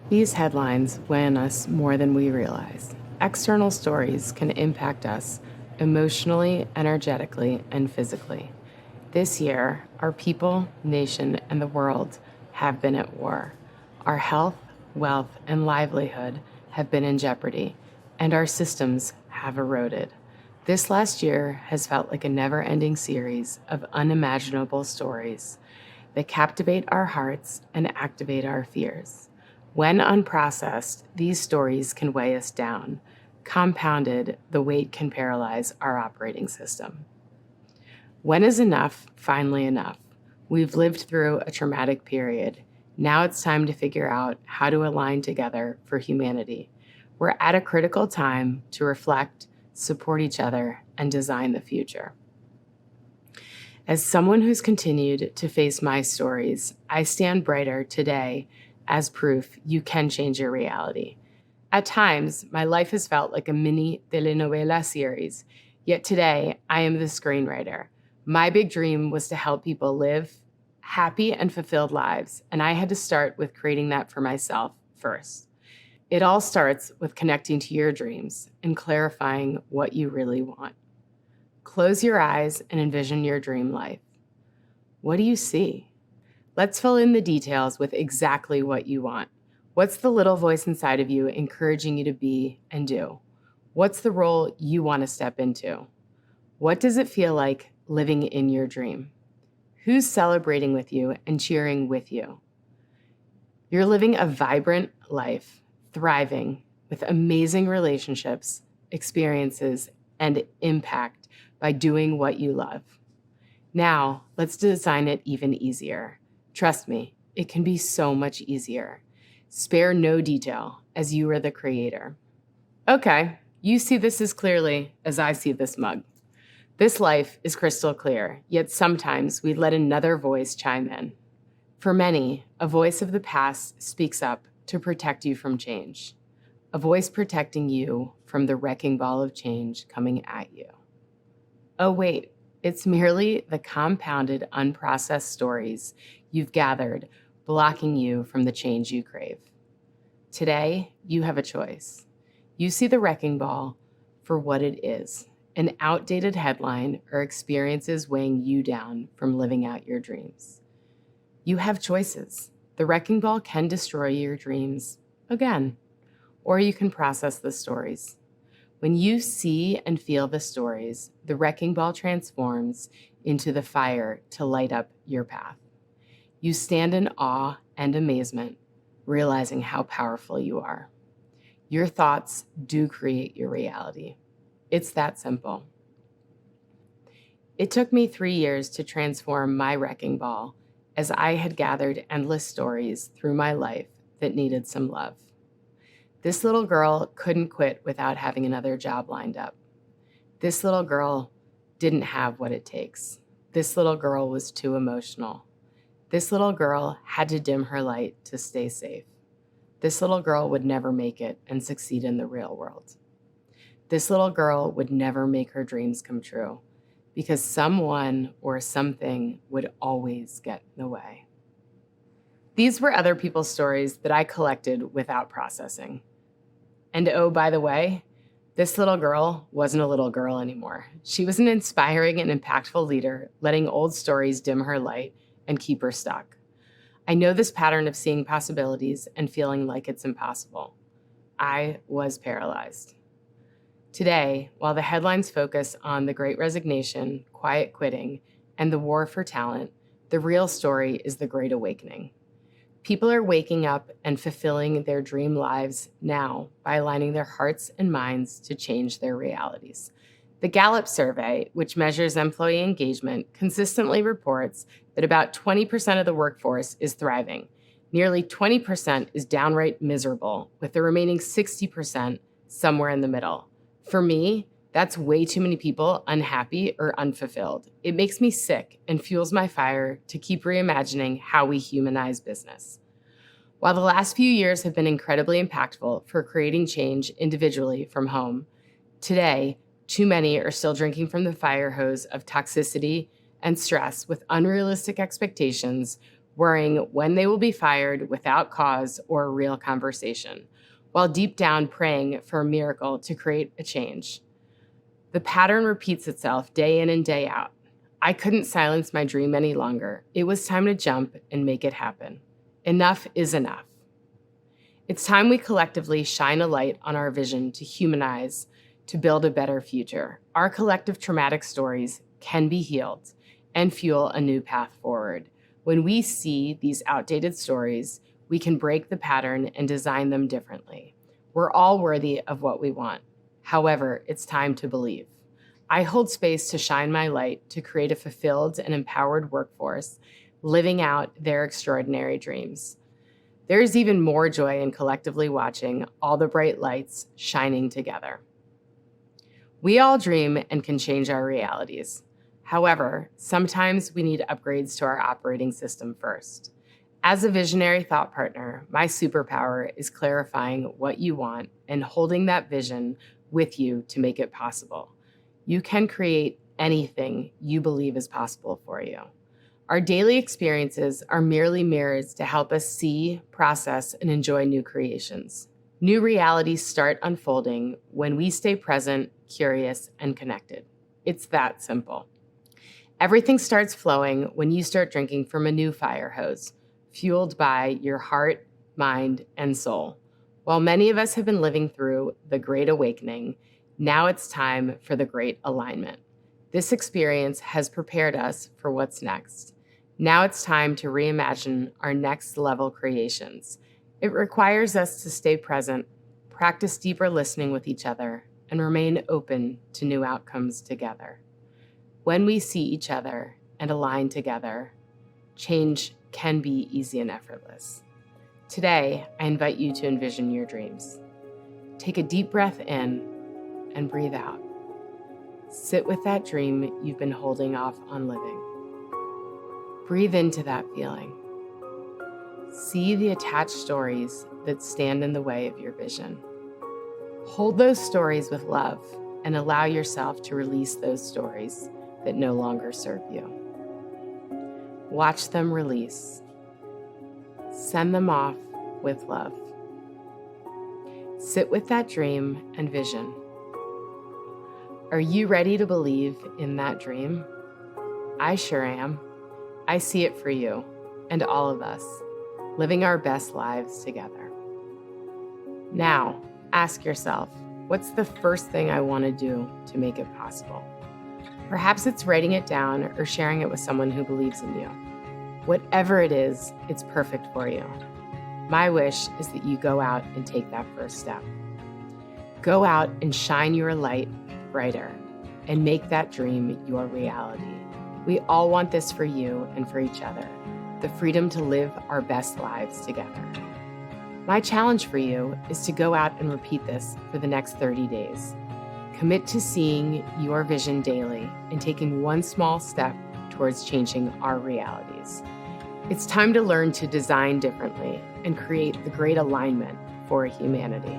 These headlines weigh on us more than we realize. External stories can impact us emotionally, energetically, and physically. This year, our people, nation, and the world have been at war. Our health, wealth, and livelihood have been in jeopardy, and our systems have eroded. This last year has felt like a never-ending series of unimaginable stories that captivate our hearts and activate our fears. When unprocessed, these stories can weigh us down. Compounded, the weight can paralyze our operating system. When is enough finally enough? We've lived through a traumatic period. Now it's time to figure out how to align together for humanity. We're at a critical time to reflect, support each other, and design the future. As someone who's continued to face my stories, I stand brighter today as proof you can change your reality. At times, my life has felt like a mini telenovela series, yet today I am the screenwriter. My big dream was to help people live happy and fulfilled lives, and I had to start with creating that for myself first. It all starts with connecting to your dreams and clarifying what you really want. Close your eyes and envision your dream life. What do you see? Let's fill in the details with exactly what you want. What's the little voice inside of you encouraging you to be and do? What's the role you want to step into? What does it feel like living in your dream? Who's celebrating with you and cheering with you? You're living a vibrant life, thriving with amazing relationships, experiences, and impact by doing what you love. Now, let's design it even easier. Trust me, it can be so much easier. Spare no detail, as you are the creator. Okay, you see this as clearly as I see this mug. This life is crystal clear, yet sometimes we let another voice chime in. For many, a voice of the past speaks up to protect you from change. A voice protecting you from the wrecking ball of change coming at you. Oh wait, it's merely the compounded, unprocessed stories you've gathered blocking you from the change you crave. Today, you have a choice. You see the wrecking ball for what it is, an outdated headline or experiences weighing you down from living out your dreams. You have choices. The wrecking ball can destroy your dreams again, or you can process the stories. When you see and feel the stories, the wrecking ball transforms into the fire to light up your path. You stand in awe and amazement, realizing how powerful you are. Your thoughts do create your reality. It's that simple. It took me 3 years to transform my wrecking ball as I had gathered endless stories through my life that needed some love. This little girl couldn't quit without having another job lined up. This little girl didn't have what it takes. This little girl was too emotional. This little girl had to dim her light to stay safe. This little girl would never make it and succeed in the real world. This little girl would never make her dreams come true because someone or something would always get in the way. These were other people's stories that I collected without processing. And oh, by the way, this little girl wasn't a little girl anymore. She was an inspiring and impactful leader, letting old stories dim her light and keep her stuck. I know this pattern of seeing possibilities and feeling like it's impossible. I was paralyzed. Today, while the headlines focus on the Great Resignation, quiet quitting, and the war for talent, the real story is the Great Awakening. People are waking up and fulfilling their dream lives now by aligning their hearts and minds to change their realities. The Gallup survey, which measures employee engagement, consistently reports that about 20% of the workforce is thriving. Nearly 20% is downright miserable, with the remaining 60% somewhere in the middle. For me, that's way too many people unhappy or unfulfilled. It makes me sick and fuels my fire to keep reimagining how we humanize business. While the last few years have been incredibly impactful for creating change individually from home, today, too many are still drinking from the fire hose of toxicity and stress with unrealistic expectations, worrying when they will be fired without cause or a real conversation, while deep down praying for a miracle to create a change. The pattern repeats itself day in and day out. I couldn't silence my dream any longer. It was time to jump and make it happen. Enough is enough. It's time we collectively shine a light on our vision to humanize, to build a better future. Our collective traumatic stories can be healed and fuel a new path forward. When we see these outdated stories, we can break the pattern and design them differently. We're all worthy of what we want. However, it's time to believe. I hold space to shine my light to create a fulfilled and empowered workforce, living out their extraordinary dreams. There's even more joy in collectively watching all the bright lights shining together. We all dream and can change our realities. However, sometimes we need upgrades to our operating system first. As a visionary thought partner, my superpower is clarifying what you want and holding that vision with you to make it possible. You can create anything you believe is possible for you. Our daily experiences are merely mirrors to help us see, process, and enjoy new creations. New realities start unfolding when we stay present, curious, and connected. It's that simple. Everything starts flowing when you start drinking from a new fire hose, fueled by your heart, mind, and soul. While many of us have been living through the Great Awakening, now it's time for the Great Alignment. This experience has prepared us for what's next. Now it's time to reimagine our next level creations. It requires us to stay present, practice deeper listening with each other, and remain open to new outcomes together. When we see each other and align together, change can be easy and effortless. Today, I invite you to envision your dreams. Take a deep breath in and breathe out. Sit with that dream you've been holding off on living. Breathe into that feeling. See the attached stories that stand in the way of your vision. Hold those stories with love and allow yourself to release those stories that no longer serve you. Watch them release. Send them off with love. Sit with that dream and vision. Are you ready to believe in that dream? I sure am. I see it for you and all of us, living our best lives together. Now, ask yourself, what's the first thing I want to do to make it possible? Perhaps it's writing it down or sharing it with someone who believes in you. Whatever it is, it's perfect for you. My wish is that you go out and take that first step. Go out and shine your light brighter and make that dream your reality. We all want this for you and for each other, the freedom to live our best lives together. My challenge for you is to go out and repeat this for the next 30 days. Commit to seeing your vision daily and taking one small step towards changing our realities. It's time to learn to design differently and create the great alignment for humanity.